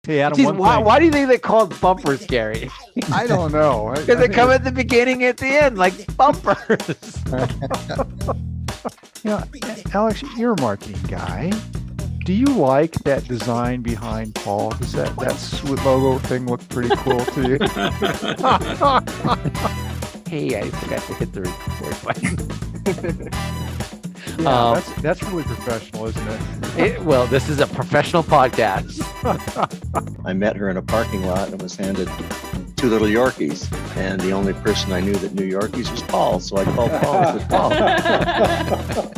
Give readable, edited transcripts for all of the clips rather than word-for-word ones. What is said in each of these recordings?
Hey, Adam, Jeez, one why, thing. why do you think they called bumpers scary? I don't know. Because they come at the beginning, at the end, like bumpers. Alex, you're a marketing guy. Do you like that design behind Paul? Does that sweet logo thing look pretty cool to you? Hey, I forgot to hit the record button. Yeah, that's really professional, isn't it? Well, this is a professional podcast. I met her in a parking lot and was handed 2 little Yorkies. And the only person I knew that knew Yorkies was Paul. So I called Paul and said, Paul.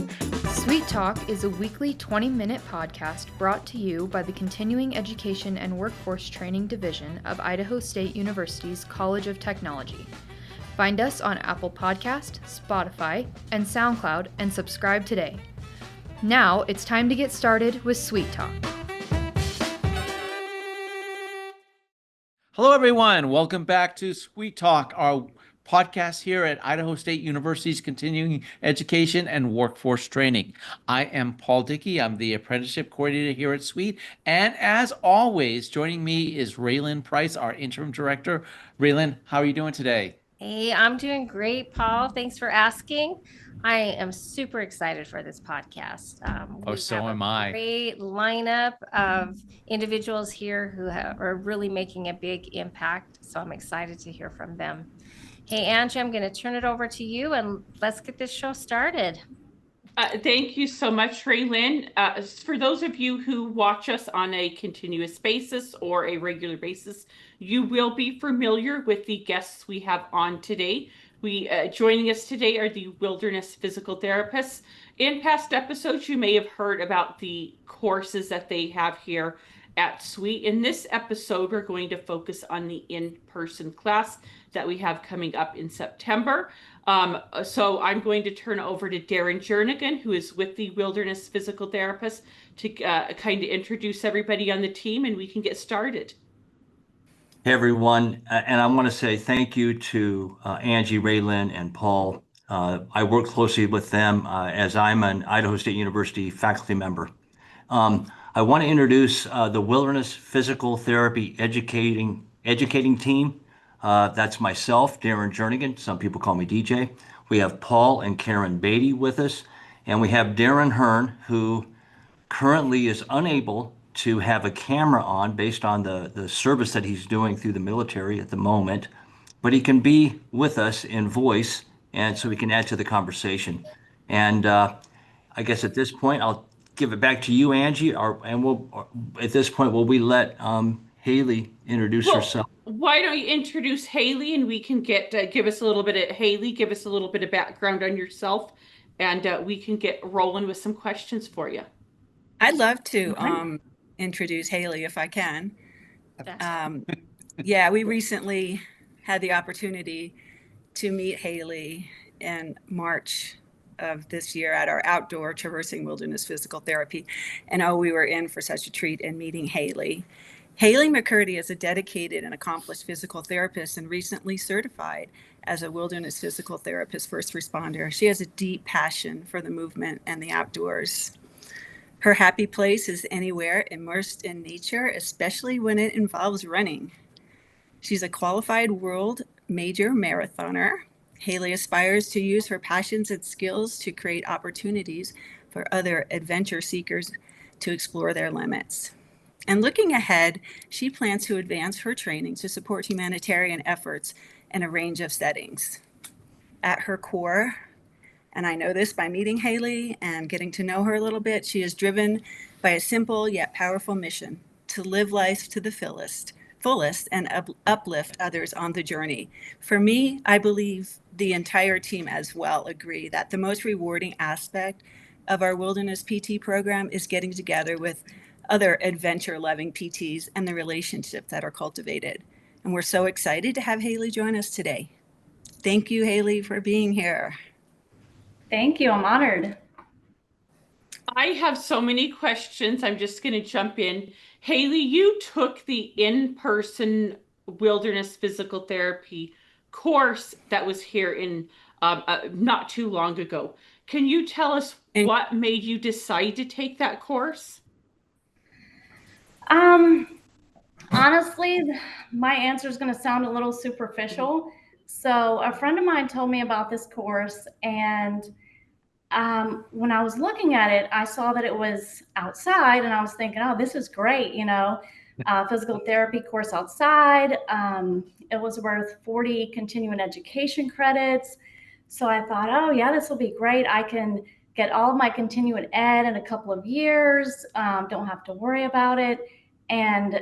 Sweet Talk is a weekly 20-minute podcast brought to you by the Continuing Education and Workforce Training Division of Idaho State University's College of Technology. Find us on Apple Podcast, Spotify, and SoundCloud and subscribe today. Now it's time to get started with Sweet Talk. Hello, everyone. Welcome back to Sweet Talk, our podcast here at Idaho State University's Continuing Education and Workforce Training. I am Paul Dickey. I'm the apprenticeship coordinator here at Sweet. And as always, joining me is Raylan Price, our interim director. Raylan, how are you doing today? Hey, I'm doing great, Paul. Thanks for asking. I am super excited for this podcast. So am I. Great lineup of individuals here who are really making a big impact. So I'm excited to hear from them. Hey, Angie, I'm going to turn it over to you and let's get this show started. Thank you so much, Raylan. For those of you who watch us on a continuous basis or a regular basis, you will be familiar with the guests we have on today. Joining us today are the wilderness physical therapists. In past episodes, you may have heard about the courses that they have here at Sweet. In this episode, we're going to focus on the in-person class that we have coming up in September. So I'm going to turn over to Darren Jernigan, who is with the Wilderness Physical Therapist, to kind of introduce everybody on the team, and we can get started. Hey, everyone. And I want to say thank you to Angie, Raylan, and Paul. I work closely with them as I'm an Idaho State University faculty member. I want to introduce the Wilderness Physical Therapy educating team. That's myself, Darren Jernigan. Some people call me DJ. We have Paul and Karen Beatty with us. And we have Darren Hearn, who currently is unable to have a camera on based on the service that he's doing through the military at the moment. But he can be with us in voice, and so we can add to the conversation. And I guess at this point, I'll give it back to you, Angie. At this point, will we let Hayley introduce herself? Why don't you introduce Hayley, and we can give us a little bit of background on yourself, and we can get rolling with some questions for you. I'd love to introduce Hayley if I can. Yeah, we recently had the opportunity to meet Hayley in March of this year at our outdoor traversing wilderness physical therapy. And we were in for such a treat in meeting Hayley. Hayley McCurdy is a dedicated and accomplished physical therapist and recently certified as a wilderness physical therapist first responder. She has a deep passion for the movement and the outdoors. Her happy place is anywhere immersed in nature, especially when it involves running. She's a qualified world major marathoner. Hayley aspires to use her passions and skills to create opportunities for other adventure seekers to explore their limits. And looking ahead, she plans to advance her training to support humanitarian efforts in a range of settings. At her core, and I know this by meeting Hayley and getting to know her a little bit, she is driven by a simple yet powerful mission to live life to the fullest and uplift others on the journey. For me, I believe the entire team as well agree that the most rewarding aspect of our Wilderness PT program is getting together with other adventure-loving PTs and the relationships that are cultivated. And we're so excited to have Hayley join us today. Thank you, Hayley, for being here. Thank you. I'm honored. I have so many questions. I'm just going to jump in. Hayley, you took the in-person wilderness physical therapy course that was here in not too long ago. Can you tell us what made you decide to take that course? honestly, my answer is going to sound a little superficial. So a friend of mine told me about this course, and when I was looking at it, I saw that it was outside, and I was thinking, oh, this is great, physical therapy course outside. It was worth 40 continuing education credits. So I thought, oh, yeah, this will be great. I can get all of my continuing ed in a couple of years, don't have to worry about it. And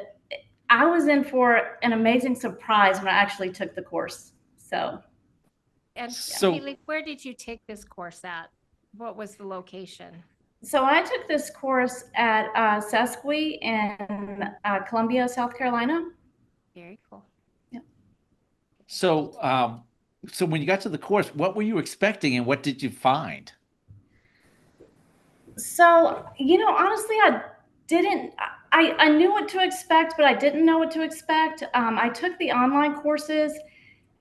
I was in for an amazing surprise when I actually took the course. And So- Hayley, where did you take this course at? What was the location? So I took this course at Sesqui in Columbia, South Carolina. Very cool. So, so when you got to the course, what were you expecting and what did you find? So, honestly, I knew what to expect, but I didn't know what to expect. I took the online courses,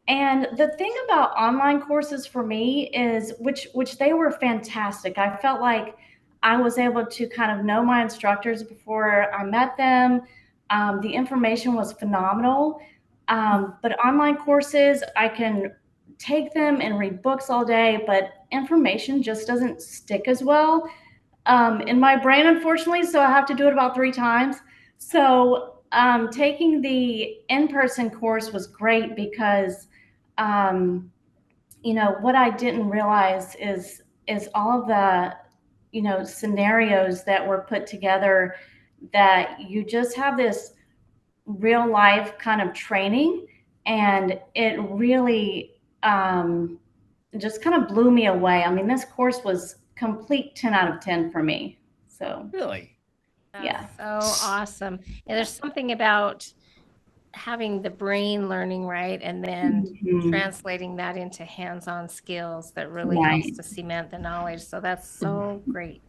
and the thing about online courses for me is, which they were fantastic. I felt like I was able to kind of know my instructors before I met them. The information was phenomenal. But online courses, I can take them and read books all day, but information just doesn't stick as well in my brain, unfortunately. So I have to do it about 3 times. So taking the in-person course was great because, what I didn't realize is all of the, scenarios that were put together, that you just have this real life kind of training, and it really just kind of blew me away. I mean, this course was complete 10 out of 10 for me. So Really? yeah. So awesome. And there's something about having the brain learning, right? And then translating that into hands-on skills that really helps to cement the knowledge. So that's so great.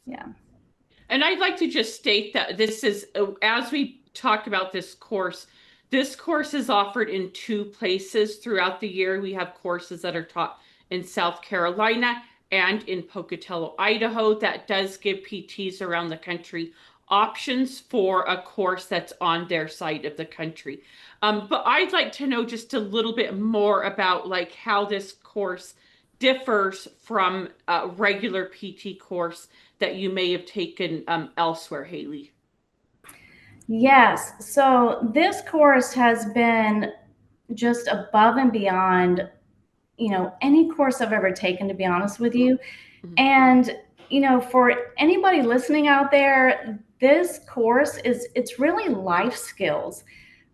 Yeah. And I'd like to just state that this is, as we talk about this course is offered in 2 places throughout the year. We have courses that are taught in South Carolina and in Pocatello, Idaho. That does give PTs around the country options for a course that's on their side of the country. But I'd like to know just a little bit more about like how this course differs from a regular PT course that you may have taken elsewhere, Hayley. Yes. So this course has been just above and beyond, any course I've ever taken, to be honest with you. And, for anybody listening out there, this course it's really life skills.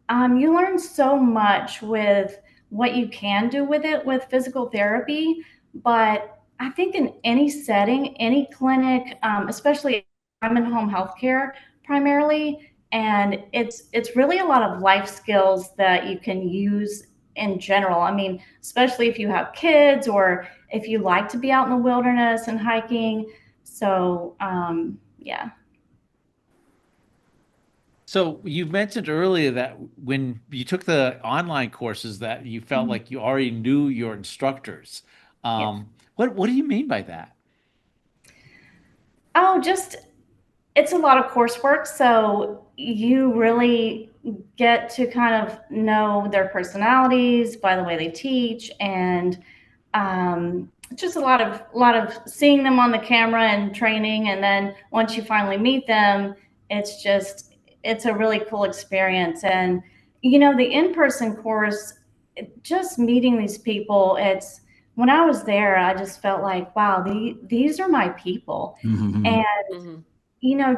You learn so much with what you can do with it with physical therapy, but I think in any setting, any clinic, especially I'm in home healthcare primarily, and it's really a lot of life skills that you can use in general. I mean, especially if you have kids or if you like to be out in the wilderness and hiking. So, yeah. So you mentioned earlier that when you took the online courses that you felt like you already knew your instructors. What do you mean by that? Oh, it's a lot of coursework. So you really get to kind of know their personalities by the way they teach, and just a lot of seeing them on the camera and training. And then once you finally meet them, it's a really cool experience. And, the in-person course, just meeting these people, when I was there, I just felt like, wow, these are my people. And,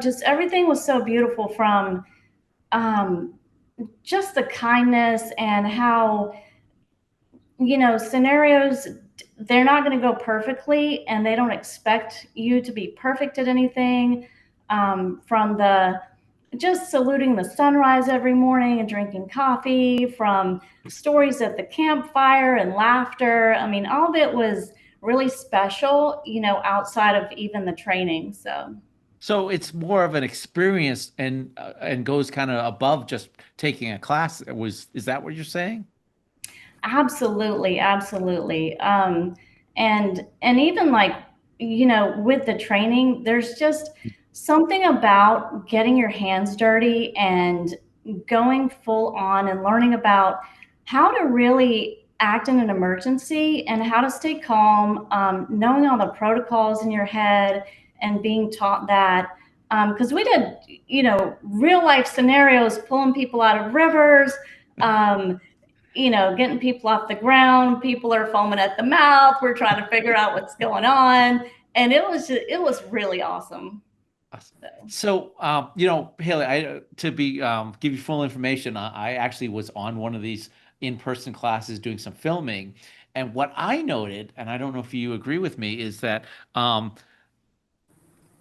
just everything was so beautiful, from just the kindness and how, scenarios, they're not going to go perfectly, and they don't expect you to be perfect at anything, from the just saluting the sunrise every morning and drinking coffee, from stories at the campfire and laughter. I mean, all of it was really special, outside of even the training. So it's more of an experience and goes kind of above just taking a class. Is that what you're saying? Absolutely. And even like, with the training, there's just something about getting your hands dirty and, going full on and learning about how to really act in an emergency and how to stay calm, knowing all the protocols in your head and being taught that. Because we did, real life scenarios, pulling people out of rivers, getting people off the ground. People are foaming at the mouth. We're trying to figure out what's going on. And it was really awesome. So, Hayley, give you full information, I actually was on one of these in-person classes doing some filming. And what I noted, and I don't know if you agree with me, is that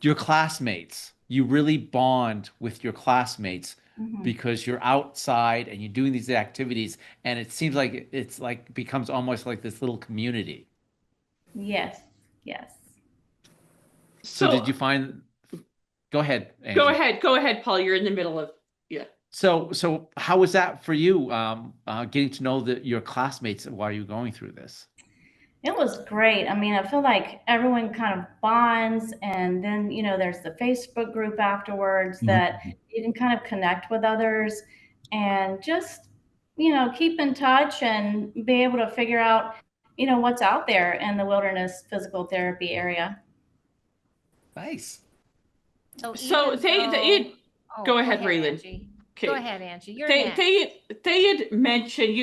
your classmates, you really bond with your classmates because you're outside and you're doing these activities, and it seems like it's like becomes almost like this little community. Yes. So did you find? Go ahead, Angie. Go ahead, Paul. You're in the middle of So how was that for you? Getting to know your classmates while you're going through this. It was great. I mean, I feel like everyone kind of bonds, and then, there's the Facebook group afterwards that you can kind of connect with others and just, keep in touch and be able to figure out, what's out there in the wilderness physical therapy area. Nice. So they go ahead, Raylan. Okay. Go ahead, Angie. You're next. They had mentioned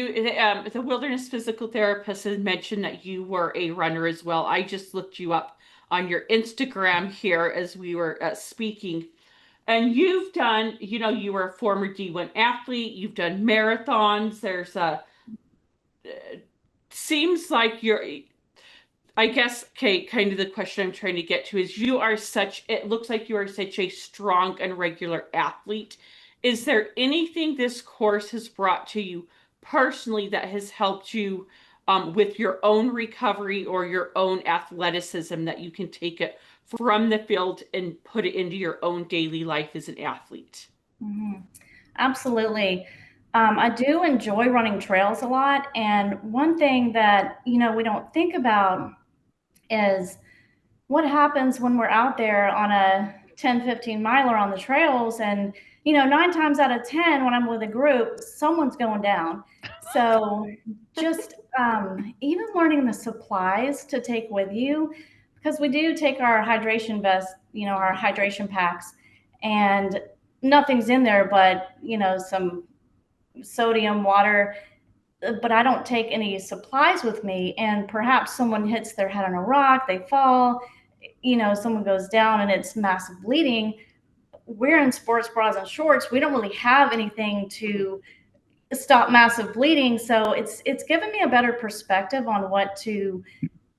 the wilderness physical therapist had mentioned that you were a runner as well. I just looked you up on your Instagram here as we were speaking, and you've done. You were a former D1 athlete. You've done marathons. There's seems like you're. I guess, Kate, kind of the question I'm trying to get to is it looks like you are such a strong and regular athlete. Is there anything this course has brought to you personally that has helped you with your own recovery or your own athleticism that you can take it from the field and put it into your own daily life as an athlete? Absolutely. I do enjoy running trails a lot. And one thing that, we don't think about is what happens when we're out there on a 10, 15 miler on the trails. And, 9 times out of 10, when I'm with a group, someone's going down. So just even learning the supplies to take with you, because we do take our hydration vest, our hydration packs, and nothing's in there but, some sodium, water, but I don't take any supplies with me. And perhaps someone hits their head on a rock, they fall, someone goes down and it's massive bleeding. We're in sports bras and shorts. We don't really have anything to stop massive bleeding. So it's given me a better perspective on what to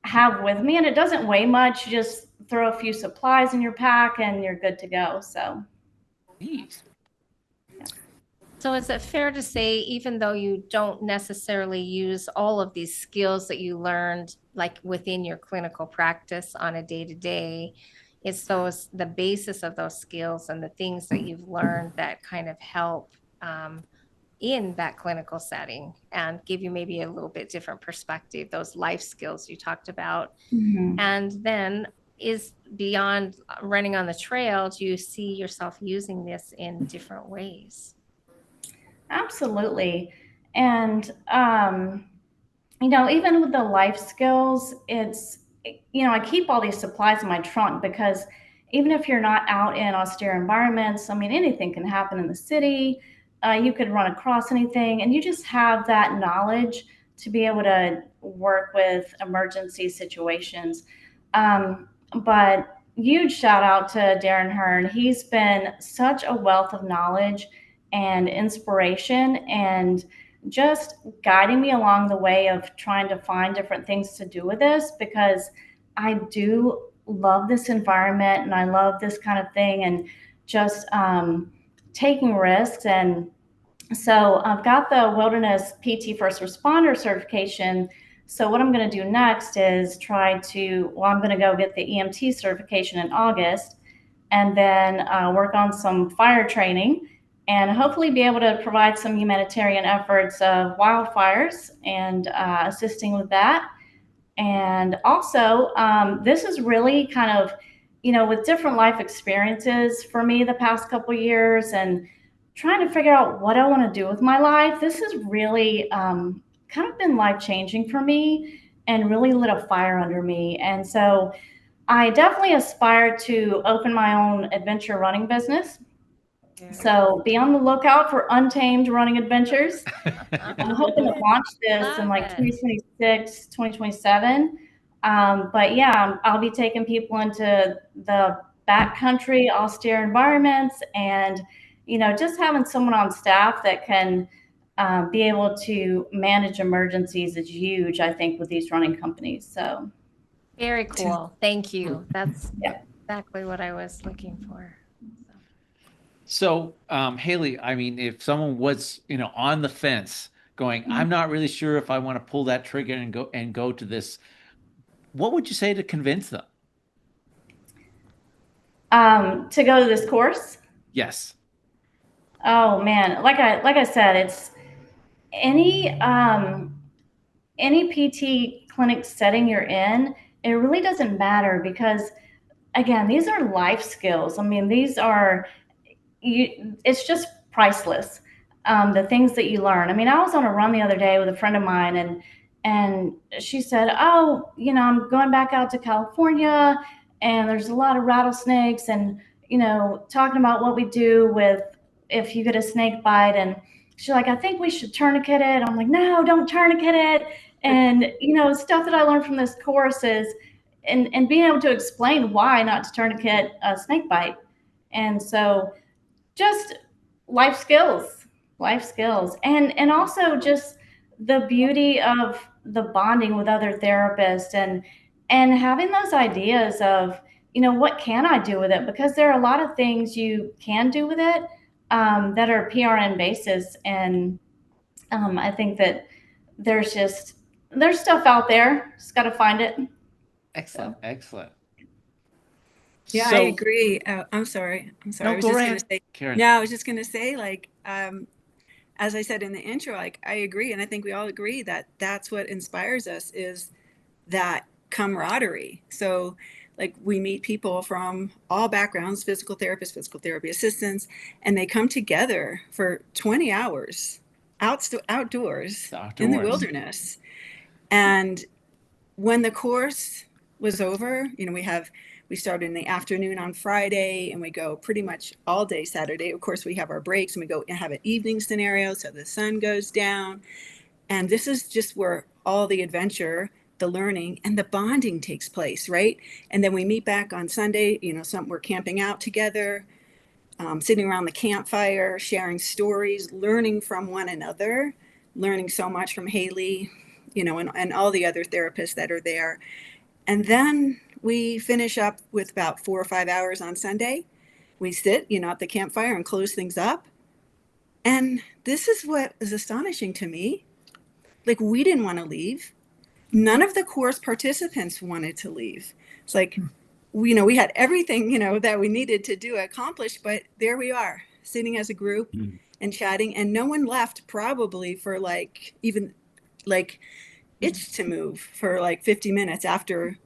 have with me. And it doesn't weigh much. You just throw a few supplies in your pack and you're good to go. So. Jeez. So is it fair to say, even though you don't necessarily use all of these skills that you learned, like within your clinical practice on a day-to-day, it's the basis of those skills and the things that you've learned that kind of help in that clinical setting and give you maybe a little bit different perspective, those life skills you talked about. And then is beyond running on the trail, do you see yourself using this in different ways? Absolutely. And, even with the life skills, it's, I keep all these supplies in my trunk because even if you're not out in austere environments, anything can happen in the city. You could run across anything, and you just have that knowledge to be able to work with emergency situations. But huge shout out to Darren Hearn. He's been such a wealth of knowledge and inspiration and just guiding me along the way of trying to find different things to do with this, because I do love this environment and I love this kind of thing and just taking risks. And so I've got the Wilderness PT First Responder certification. So what I'm going to do next is I'm going to go get the EMT certification in August and then work on some fire training and hopefully be able to provide some humanitarian efforts of wildfires and assisting with that. And also, this is really kind of, with different life experiences for me the past couple of years and trying to figure out what I want to do with my life, this has really kind of been life-changing for me and really lit a fire under me. And so I definitely aspire to open my own adventure running business. So be on the lookout for Untamed Running Adventures. I'm hoping to launch this in like 2026, 2027. But yeah, I'll be taking people into the backcountry, austere environments, and just having someone on staff that can be able to manage emergencies is huge, I think, with these running companies. So very cool. Thank you. That's exactly what I was looking for. So, Hayley, I mean, if someone was, on the fence going, I'm not really sure if I want to pull that trigger and go to this, what would you say to convince them? To go to this course? Yes. Oh man, like I said, it's any PT clinic setting you're in, it really doesn't matter because again, these are life skills. I mean, these are it's just priceless. The things that you learn. I mean, I was on a run the other day with a friend of mine, and she said, "Oh, I'm going back out to California, and there's a lot of rattlesnakes, and talking about what we do with if you get a snake bite." And she's like, "I think we should tourniquet it." I'm like, "No, don't tourniquet it." And stuff that I learned from this course is, and being able to explain why not to tourniquet a snake bite, and so just life skills, and also just the beauty of the bonding with other therapists and having those ideas of, what can I do with it? Because there are a lot of things you can do with it that are PRN basis. And I think that there's stuff out there. Just got to find it. Excellent. Excellent. Yeah, I agree. I'm sorry. No, I was go just ahead, going to say, Karen. I was just going to say, like, as I said in the intro, like, I agree. And I think we all agree that that's what inspires us is that camaraderie. So like we meet people from all backgrounds, physical therapists, physical therapy assistants, and they come together for 20 hours outdoors in the wilderness. And when the course was over, we start in the afternoon on Friday and we go pretty much all day Saturday. Of course, we have our breaks and we go and have an evening scenario. So the sun goes down. And this is just where all the adventure, the learning, and the bonding takes place, right? And then we meet back on Sunday, we're camping out together, sitting around the campfire, sharing stories, learning from one another, learning so much from Hayley, and all the other therapists that are there. And then we finish up with about 4 or 5 hours on Sunday. We sit, at the campfire and close things up. And this is what is astonishing to me. Like, we didn't want to leave. None of the course participants wanted to leave. It's like, we had everything, that we needed to do accomplish, but there we are sitting as a group and chatting, and no one left probably for itch to move for like 50 minutes after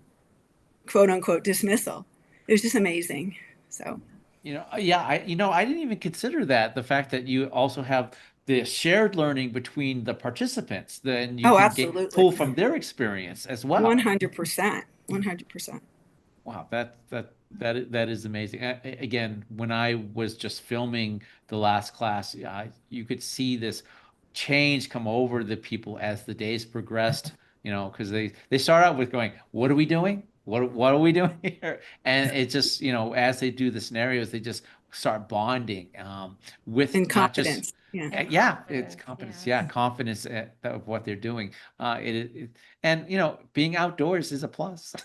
quote unquote dismissal. It was just amazing. So, I didn't even consider that, the fact that you also have the shared learning between the participants, then you can pull from their experience as well. 100%. 100%. Wow, that is amazing. Again, when I was just filming the last class, you could see this change come over the people as the days progressed, because they start out with going, what are we doing? What are we doing here? And it just, as they do the scenarios, they just start bonding with and not confidence. Just it's confidence. Yeah, confidence of what they're doing. And being outdoors is a plus.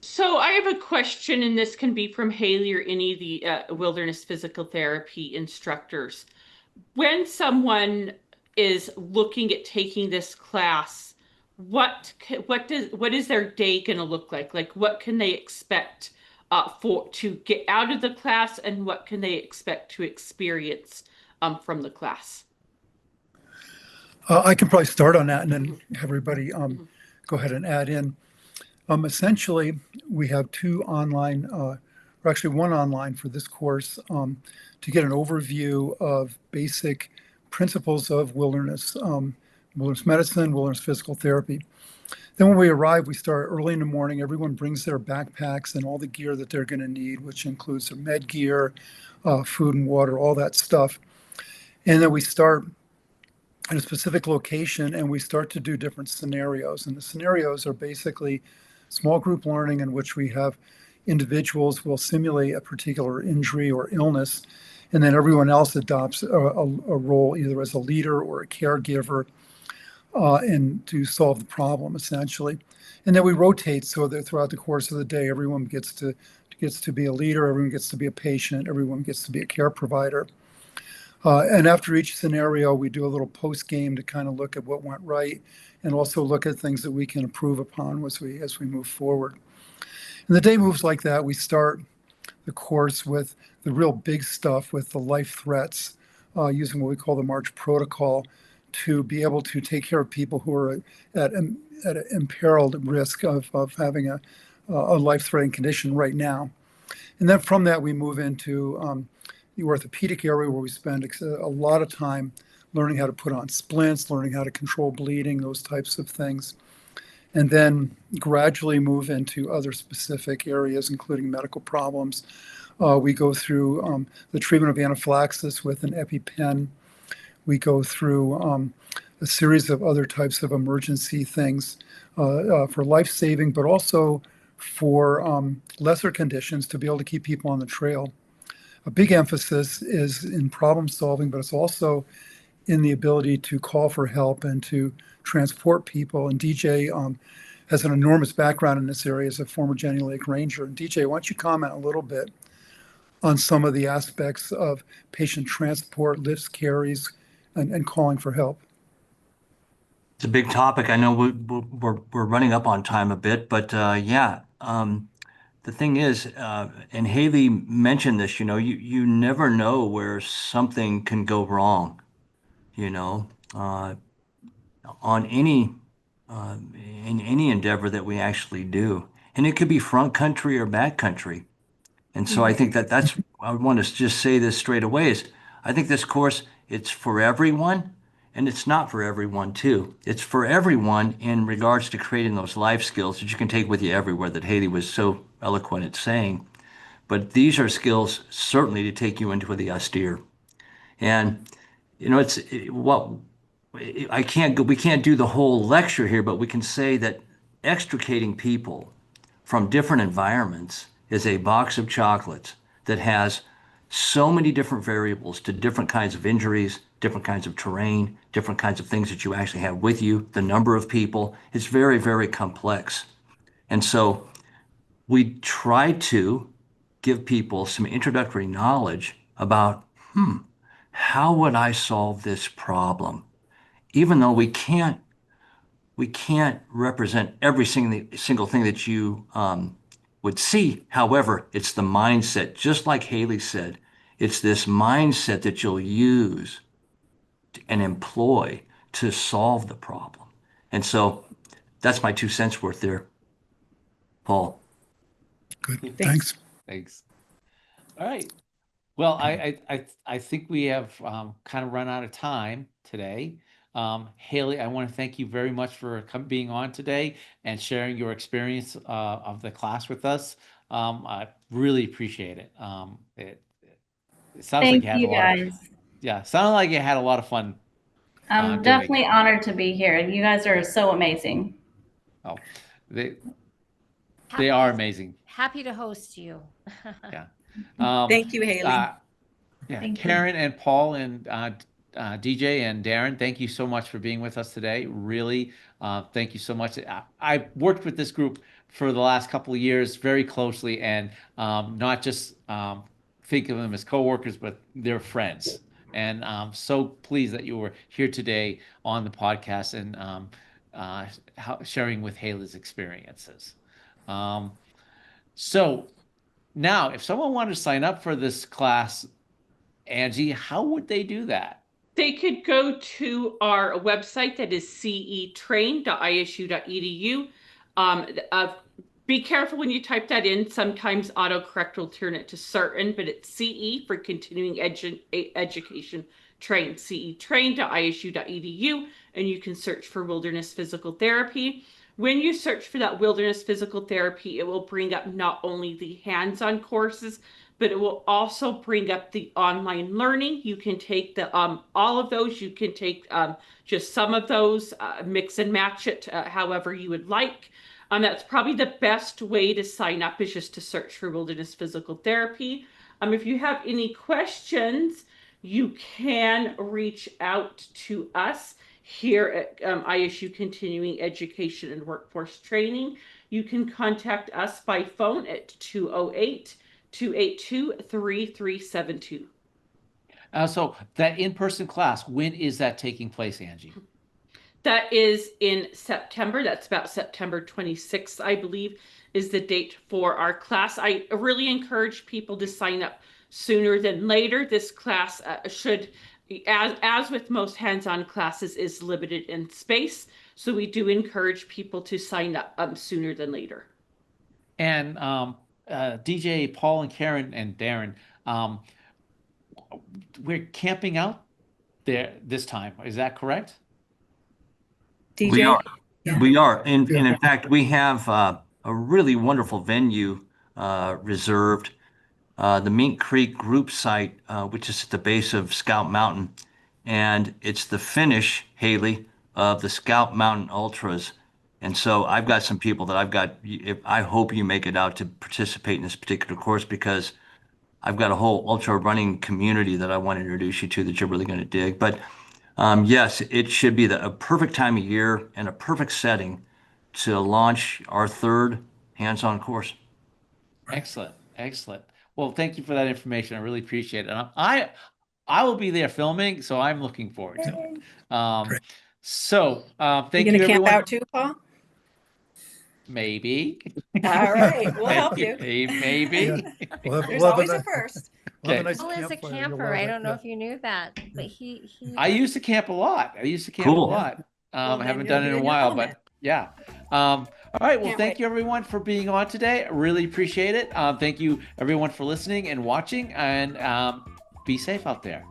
So I have a question, and this can be from Hayley or any of the wilderness physical therapy instructors. When someone is looking at taking this class, what is their day going to look like? Like, what can they expect to get out of the class, and what can they expect to experience from the class? I can probably start on that and then have everybody go ahead and add in. Essentially, we have 2 online or actually one online for this course, to get an overview of basic principles of wilderness medicine, wilderness physical therapy. Then when we arrive, we start early in the morning. Everyone brings their backpacks and all the gear that they're going to need, which includes their med gear, food and water, all that stuff. And then we start in a specific location and we start to do different scenarios. And the scenarios are basically small group learning in which we have individuals will simulate a particular injury or illness, and then everyone else adopts a role either as a leader or a caregiver and to solve the problem essentially. And then we rotate so that throughout the course of the day, everyone gets to be a leader, everyone gets to be a patient, everyone gets to be a care provider. And after each scenario, we do a little post game to kind of look at what went right and also look at things that we can improve upon as we move forward. And the day moves like that. We start the course with the real big stuff, with the life threats, using what we call the March protocol to be able to take care of people who are at an imperiled risk of having a life-threatening condition right now. And then from that, we move into the orthopedic area where we spend a lot of time learning how to put on splints, learning how to control bleeding, those types of things. And then gradually move into other specific areas, including medical problems. We go through the treatment of anaphylaxis with an EpiPen. We go through a series of other types of emergency things for life-saving, but also for lesser conditions to be able to keep people on the trail. A big emphasis is in problem solving, but it's also in the ability to call for help and to transport people. And DJ has an enormous background in this area as a former Jenny Lake Ranger. And DJ, why don't you comment a little bit on some of the aspects of patient transport, lifts, carries, and calling for help? It's a big topic. I know we're running up on time a bit, but yeah. The thing is, and Hayley mentioned this, you never know where something can go wrong, on any in any endeavor that we actually do. And it could be front country or back country. And so I think that's, I want to just say this straight away, is I think this course, it's for everyone, and it's not for everyone too. It's for everyone in regards to creating those life skills that you can take with you everywhere that Hayley was so eloquent at saying. But these are skills certainly to take you into the austere. And, we can't do the whole lecture here, but we can say that extricating people from different environments is a box of chocolates that has so many different variables to different kinds of injuries, different kinds of terrain, different kinds of things that you actually have with you, the number of people. It's very, very complex. And so we try to give people some introductory knowledge about, how would I solve this problem? Even though we can't represent every single thing that you would see. However, it's the mindset, just like Hayley said, it's this mindset that you'll use and employ to solve the problem. And so that's my 2 cents worth there, Paul. Good. Thanks. All right. Well, I think we have kind of run out of time today. Hayley, I want to thank you very much for being on today and sharing your experience of the class with us. I really appreciate it. It sounds like you had a lot of, sounded like you had a lot of fun. I'm definitely honored to be here. You guys are so amazing. Oh, they are amazing. Happy to host you. Yeah. Thank you, Hayley. Thank Karen and Paul and DJ and Darren, thank you so much for being with us today. Really, thank you so much. I worked with this group for the last couple of years very closely, and not just think of them as coworkers, but they're friends. And I'm so pleased that you were here today on the podcast and sharing with Hayley's experiences. So now, if someone wanted to sign up for this class, Angie, how would they do that? They could go to our website that is cetrain.isu.edu. Be careful when you type that in. Sometimes autocorrect will turn it to certain, but it's CE for continuing education train, cetrain.isu.edu, and you can search for wilderness physical therapy. When you search for that wilderness physical therapy, it will bring up not only the hands-on courses, but it will also bring up the online learning. You can take the all of those. You can take just some of those, mix and match it however you would like. That's probably the best way to sign up, is just to search for wilderness physical therapy. If you have any questions, you can reach out to us here at ISU Continuing Education and Workforce Training. You can contact us by phone at 208-282-3372. So that in-person class, when is that taking place, Angie? That is in September. That's about September 26th, I believe, is the date for our class. I really encourage people to sign up sooner than later. This class should, as with most hands-on classes, is limited in space. So we do encourage people to sign up sooner than later. And DJ, Paul, and Karen, and Darren, we're camping out there this time. Is that correct? DJ? We are. Yeah. We are. And in fact, we have a really wonderful venue reserved. The Mink Creek group site, which is at the base of Scout Mountain. And it's the finish, Hayley, of the Scout Mountain Ultras. And so I've got some people that I hope you make it out to participate in this particular course, because I've got a whole ultra running community that I want to introduce you to that you're really going to dig. But yes, it should be a perfect time of year and a perfect setting to launch our third hands-on course. Excellent. Excellent. Well, thank you for that information. I really appreciate it. And I will be there filming, so I'm looking forward to it. Thank you, gonna everyone. camp out too, Paul? Maybe. All right, we'll help you. Maybe. Yeah. There's always a first. Okay. Paul is a camper. I don't know if you knew that, but he I used to camp a lot. I haven't done it in a while, but yeah. All right. Well, thank you everyone for being on today. I really appreciate it. Thank you everyone for listening and watching, and be safe out there.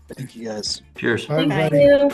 Thank you, guys. Cheers. Bye, Thank everybody. you.